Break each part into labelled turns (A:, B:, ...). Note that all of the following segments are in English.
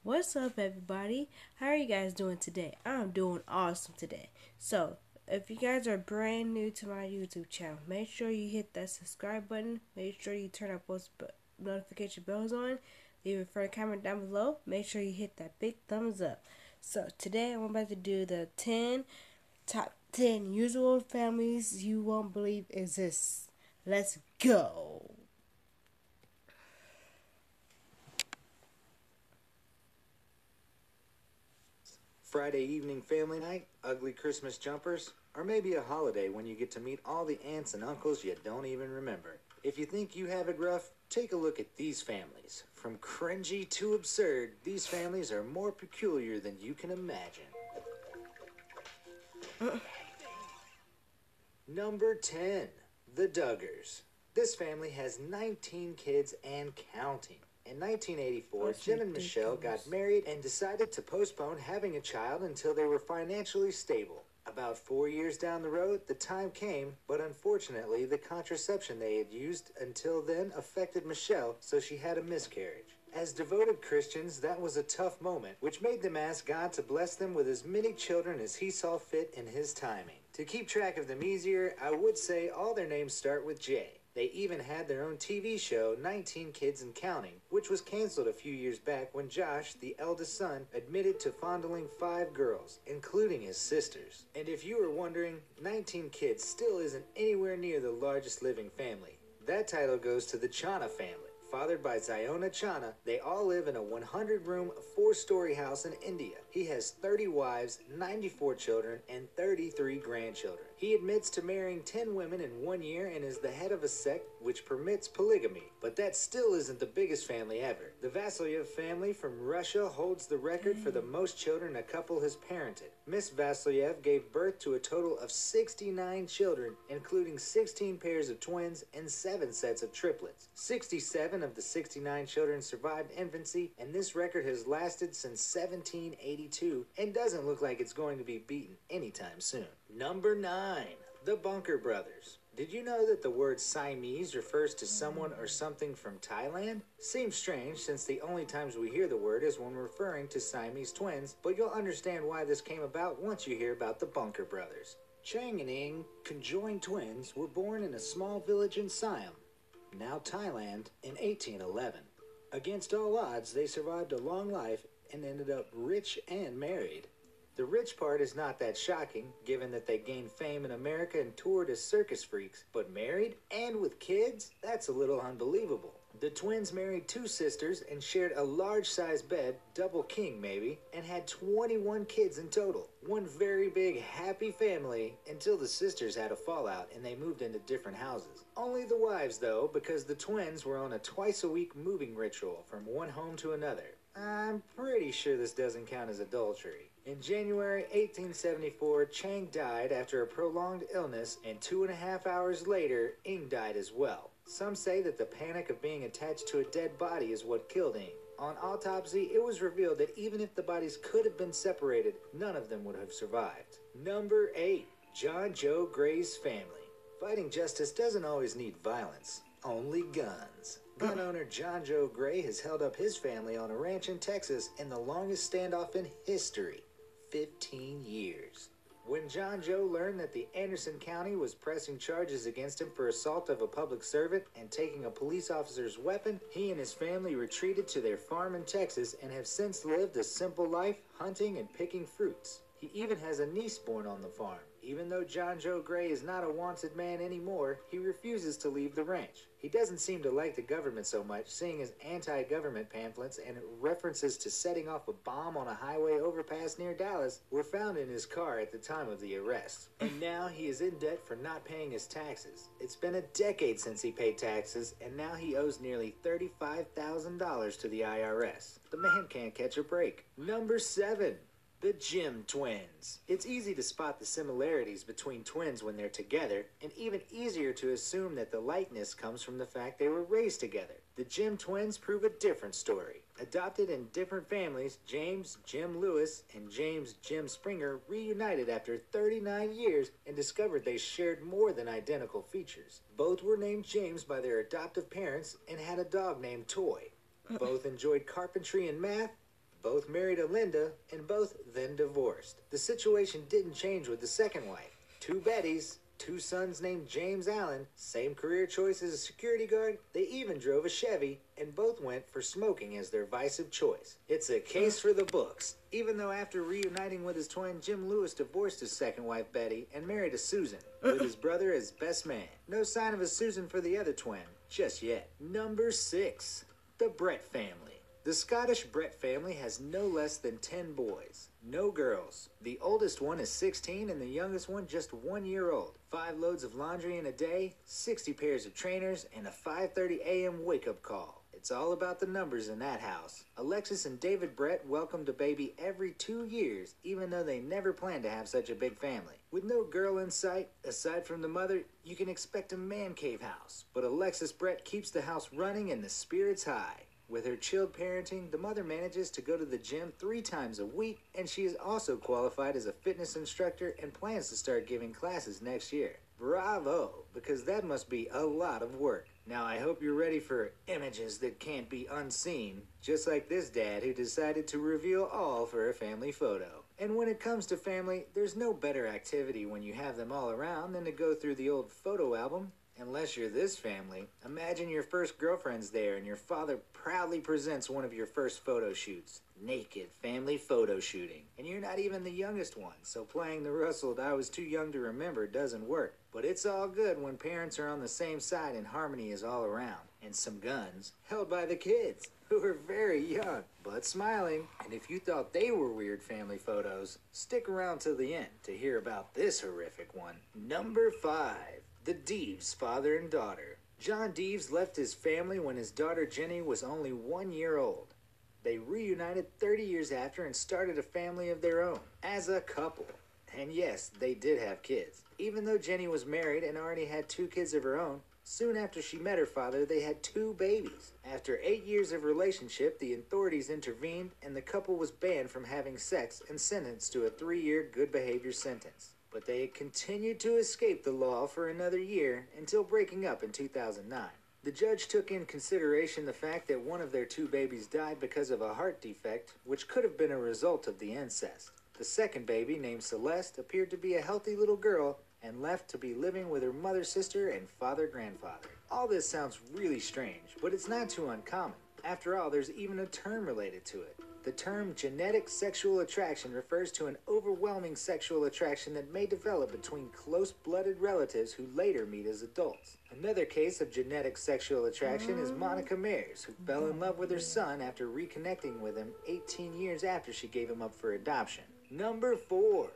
A: What's up, everybody? How are you guys doing today? I'm doing awesome today. So, if you guys are brand new to my YouTube channel, make sure you hit that subscribe button. Make sure you turn our post notification bells on. Leave a friend comment down below. Make sure you hit that big thumbs up. So, today I'm about to do the top 10 usual families you won't believe exist. Let's go.
B: Friday evening family night, ugly Christmas jumpers, or maybe a holiday when you get to meet all the aunts and uncles you don't even remember. If you think you have it rough, take a look at these families. From cringy to absurd, these families are more peculiar than you can imagine. Number 10, the Duggars. This family has 19 kids and counting. In 1984, Jim and Michelle got married and decided to postpone having a child until they were financially stable. About 4 years down the road, the time came, but unfortunately, the contraception they had used until then affected Michelle, so she had a miscarriage. As devoted Christians, that was a tough moment, which made them ask God to bless them with as many children as He saw fit in His timing. To keep track of them easier, I would say all their names start with J. They even had their own TV show, 19 Kids and Counting, which was canceled a few years back when Josh, the eldest son, admitted to fondling 5 girls, including his sisters. And if you were wondering, 19 Kids still isn't anywhere near the largest living family. That title goes to the Chana family. Fathered by Ziona Chana, they all live in a 100-room, 4-story house in India. He has 30 wives, 94 children, and 33 grandchildren. He admits to marrying 10 women in 1 year and is the head of a sect which permits polygamy. But that still isn't the biggest family ever. The Vasilyev family from Russia holds the record for the most children a couple has parented. Miss Vasilyev gave birth to a total of 69 children, including 16 pairs of twins and 7 sets of triplets. 67 of the 69 children survived infancy, and this record has lasted since 1782 and doesn't look like it's going to be beaten anytime soon. Number 9. The Bunker Brothers. Did you know that the word Siamese refers to someone or something from Thailand? Seems strange since the only times we hear the word is when referring to Siamese twins, but you'll understand why this came about once you hear about the Bunker Brothers. Chang and Ing, conjoined twins, were born in a small village in Siam, now Thailand, in 1811. Against all odds, they survived a long life and ended up rich and married. The rich part is not that shocking, given that they gained fame in America and toured as circus freaks, but married and with kids? That's a little unbelievable. The twins married 2 sisters and shared a large-sized bed, double king maybe, and had 21 kids in total. One very big, happy family until the sisters had a fallout and they moved into different houses. Only the wives, though, because the twins were on a twice-a-week moving ritual from one home to another. I'm pretty sure this doesn't count as adultery. In January 1874, Chang died after a prolonged illness, and 2.5 hours later, Ing died as well. Some say that the panic of being attached to a dead body is what killed Ing. On autopsy, it was revealed that even if the bodies could have been separated, none of them would have survived. Number 8. John Joe Gray's family. Fighting justice doesn't always need violence, only guns. Gun owner John Joe Gray has held up his family on a ranch in Texas in the longest standoff in history, 15 years. When John Joe learned that the Anderson County was pressing charges against him for assault of a public servant and taking a police officer's weapon, he and his family retreated to their farm in Texas and have since lived a simple life, hunting and picking fruits. He even has a niece born on the farm. Even though John Joe Gray is not a wanted man anymore, he refuses to leave the ranch. He doesn't seem to like the government so much, seeing his anti-government pamphlets and references to setting off a bomb on a highway overpass near Dallas were found in his car at the time of the arrest. And now he is in debt for not paying his taxes. It's been a decade since he paid taxes, and now he owes nearly $35,000 to the IRS. The man can't catch a break. Number 7. The Jim twins. It's easy to spot the similarities between twins when they're together, and even easier to assume that the likeness comes from the fact they were raised together. The Jim twins prove a different story. Adopted in different families, James Jim Lewis and James Jim Springer reunited after 39 years and discovered they shared more than identical features. Both were named James by their adoptive parents and had a dog named Toy. Both enjoyed carpentry and math, Both married a Linda, and both then divorced. The situation didn't change with the second wife. Two Bettys, two sons named James Allen, same career choice as a security guard. They even drove a Chevy, and both went for smoking as their vice of choice. It's a case for the books. Even though after reuniting with his twin, Jim Lewis divorced his second wife Betty and married a Susan, with his brother as best man. No sign of a Susan for the other twin, just yet. Number 6. The Brett family. The Scottish Brett family has no less than 10 boys, no girls. The oldest one is 16 and the youngest one just 1 year old. 5 loads of laundry in a day, 60 pairs of trainers, and a 5:30 a.m. wake-up call. It's all about the numbers in that house. Alexis and David Brett welcomed a baby every 2 years, even though they never planned to have such a big family. With no girl in sight, aside from the mother, you can expect a man cave house. But Alexis Brett keeps the house running and the spirits high. With her chilled parenting, the mother manages to go to the gym 3 times a week, and she is also qualified as a fitness instructor and plans to start giving classes next year. Bravo, because that must be a lot of work. Now I hope you're ready for images that can't be unseen, just like this dad who decided to reveal all for a family photo. And when it comes to family, there's no better activity when you have them all around than to go through the old photo album. Unless you're this family, imagine your first girlfriend's there and your father proudly presents one of your first photo shoots. Naked family photo shooting. And you're not even the youngest one, so playing the rustled I was too young to remember doesn't work. But it's all good when parents are on the same side and harmony is all around. And some guns held by the kids, who are very young, but smiling. And if you thought they were weird family photos, stick around till the end to hear about this horrific one. Number 5. The Deves, father and daughter. John Deves left his family when his daughter Jenny was only 1 year old. They reunited 30 years after and started a family of their own, as a couple. And yes, they did have kids. Even though Jenny was married and already had 2 kids of her own, soon after she met her father, they had 2 babies. After 8 years of relationship, the authorities intervened and the couple was banned from having sex and sentenced to a 3-year good behavior sentence. But they had continued to escape the law for another year until breaking up in 2009. The judge took in consideration the fact that one of their 2 babies died because of a heart defect, which could have been a result of the incest. The second baby, named Celeste, appeared to be a healthy little girl and left to be living with her mother, sister, and father-grandfather. All this sounds really strange, but it's not too uncommon. After all, there's even a term related to it. The term genetic sexual attraction refers to an overwhelming sexual attraction that may develop between close-blooded relatives who later meet as adults. Another case of genetic sexual attraction is Monica Mayers, who fell in love with her son after reconnecting with him 18 years after she gave him up for adoption. Number 4.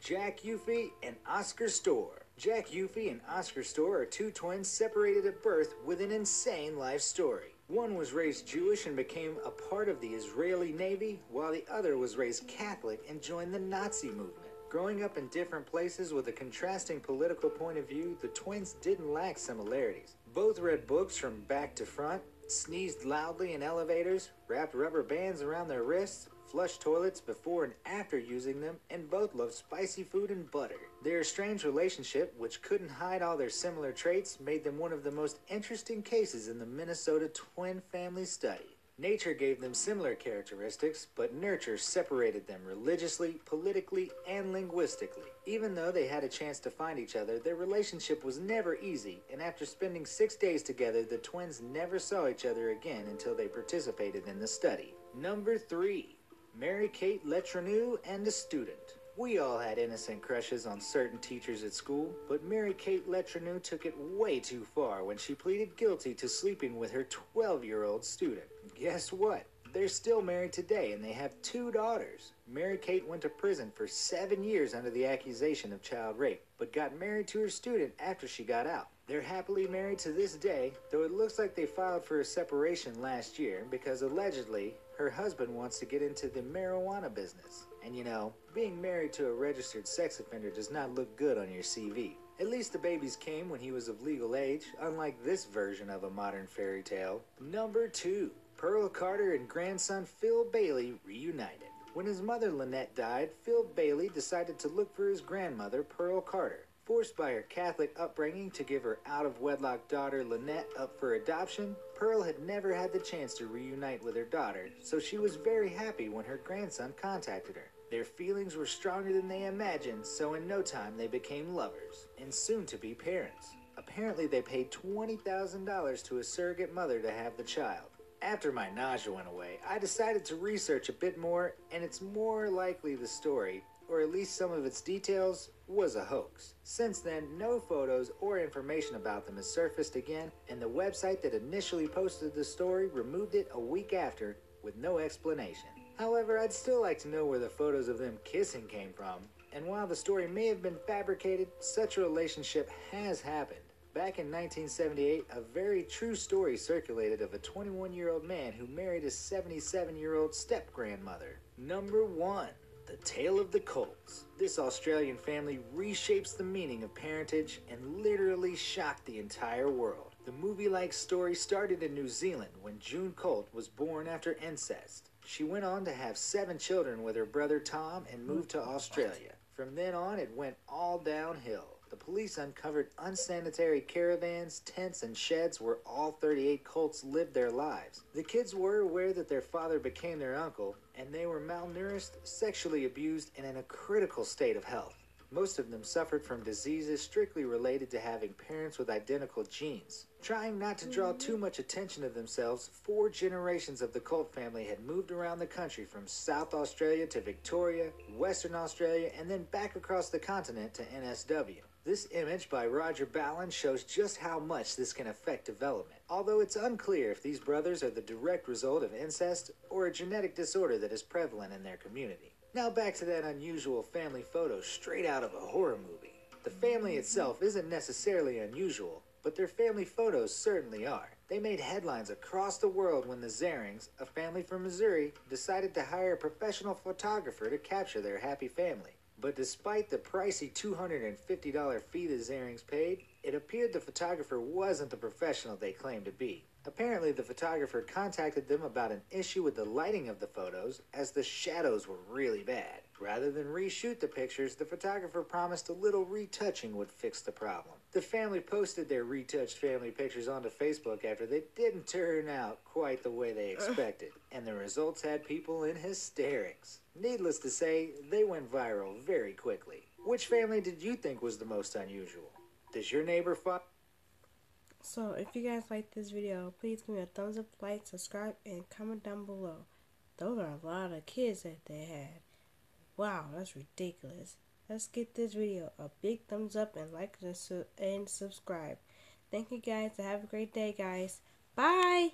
B: Jack Yuffie and Oscar Storr. Jack Yuffie and Oscar Storr are 2 twins separated at birth with an insane life story. One was raised Jewish and became a part of the Israeli Navy, while the other was raised Catholic and joined the Nazi movement. Growing up in different places with a contrasting political point of view, the twins didn't lack similarities. Both read books from back to front, sneezed loudly in elevators, wrapped rubber bands around their wrists, flushed toilets before and after using them, and both loved spicy food and butter. Their strange relationship, which couldn't hide all their similar traits, made them one of the most interesting cases in the Minnesota twin family study. Nature gave them similar characteristics, but nurture separated them religiously, politically, and linguistically. Even though they had a chance to find each other, their relationship was never easy, and after spending 6 days together, the twins never saw each other again until they participated in the study. Number 3. Mary-Kate Letourneau and a student. We all had innocent crushes on certain teachers at school, but Mary-Kate Letourneau took it way too far when she pleaded guilty to sleeping with her 12-year-old student. Guess what? They're still married today and they have 2 daughters. Mary-Kate went to prison for 7 years under the accusation of child rape, but got married to her student after she got out. They're happily married to this day, though it looks like they filed for a separation last year because allegedly her husband wants to get into the marijuana business. And you know, being married to a registered sex offender does not look good on your CV. At least the babies came when he was of legal age, unlike this version of a modern fairy tale. Number 2. Pearl Carter and grandson Phil Bailey reunited. When his mother Lynette died, Phil Bailey decided to look for his grandmother Pearl Carter. Forced by her Catholic upbringing to give her out-of-wedlock daughter Lynette up for adoption, Pearl had never had the chance to reunite with her daughter, so she was very happy when her grandson contacted her. Their feelings were stronger than they imagined, so in no time they became lovers, and soon to be parents. Apparently they paid $20,000 to a surrogate mother to have the child. After my nausea went away, I decided to research a bit more, and it's more likely the story, or at least some of its details, was a hoax. Since then, no photos or information about them has surfaced again, and the website that initially posted the story removed it a week after with no explanation. However, I'd still like to know where the photos of them kissing came from, and while the story may have been fabricated, such a relationship has happened. Back in 1978, a very true story circulated of a 21-year-old man who married a 77-year-old step-grandmother. Number 1. The Tale of the Colts. This Australian family reshapes the meaning of parentage and literally shocked the entire world. The movie-like story started in New Zealand when June Colt was born after incest. She went on to have 7 children with her brother Tom and moved to Australia. From then on, it went all downhill. The police uncovered unsanitary caravans, tents, and sheds where all 38 Colts lived their lives. The kids were aware that their father became their uncle, and they were malnourished, sexually abused, and in a critical state of health. Most of them suffered from diseases strictly related to having parents with identical genes. Trying not to draw too much attention to themselves, 4 generations of the Colt family had moved around the country from South Australia to Victoria, Western Australia, and then back across the continent to NSW. This image by Roger Ballin shows just how much this can affect development, although it's unclear if these brothers are the direct result of incest or a genetic disorder that is prevalent in their community. Now back to that unusual family photo straight out of a horror movie. The family itself isn't necessarily unusual, but their family photos certainly are. They made headlines across the world when the Zarings, a family from Missouri, decided to hire a professional photographer to capture their happy family. But despite the pricey $250 fee the Zarings paid, it appeared the photographer wasn't the professional they claimed to be. Apparently, the photographer contacted them about an issue with the lighting of the photos, as the shadows were really bad. Rather than reshoot the pictures, the photographer promised a little retouching would fix the problem. The family posted their retouched family pictures onto Facebook after they didn't turn out quite the way they expected, and the results had people in hysterics. Needless to say, they went viral very quickly. Which family did you think was the most unusual? Does your neighbor
A: So if you guys like this video, please give me a thumbs up, like, subscribe, and comment down below. Those are a lot of kids that they had. Wow, that's ridiculous. Let's get this video a big thumbs up and like and subscribe. Thank you guys. Have a great day, guys. Bye.